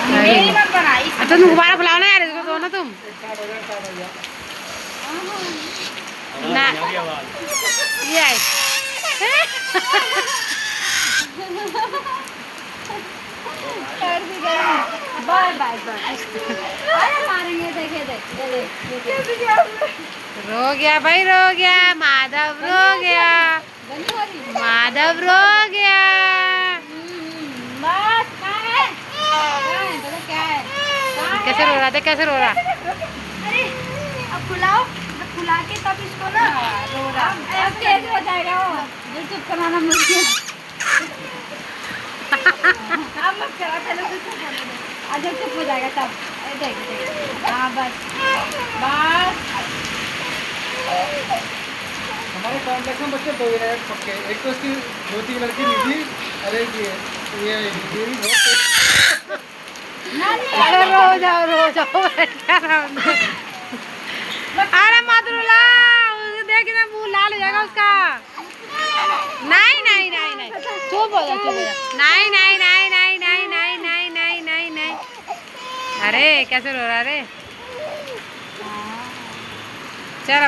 अच्छा तुम दोबारा बुलाओ ना यार इसको, दो ना तुम ना ये आए बाय बाय बाय मारेंगे। देखे रो गया भाई, रो गया माधव, रो गया माधव, रो गया। कैसे रो रहा था, कैसे रो रहा? अरे अब खुलाओ, जब खुला के तब इसको ना रो रहा। अब कैसे हो जाएगा वो, जो चुप कराना मुश्किल। अब मत करा, पहले तो चुप होने दो, अब जब चुप हो जाएगा तब। देख देख, हाँ बस बस। हमारे कॉम्प्लेक्स में बच्चे 2 ही पक्के, एक तो उसकी 2-3 लड़की निधि, अरे ये भी बहुत। अरे रो जाओ अरे मत रुला, देख ना मुंह लाल हो जाएगा उसका। नहीं नहीं नहीं नहीं, चुप हो जा, चुप हो जा। नहीं नहीं नहीं नहीं नहीं नहीं नहीं नहीं नहीं नहीं। अरे कैसे रो रहा रे, चल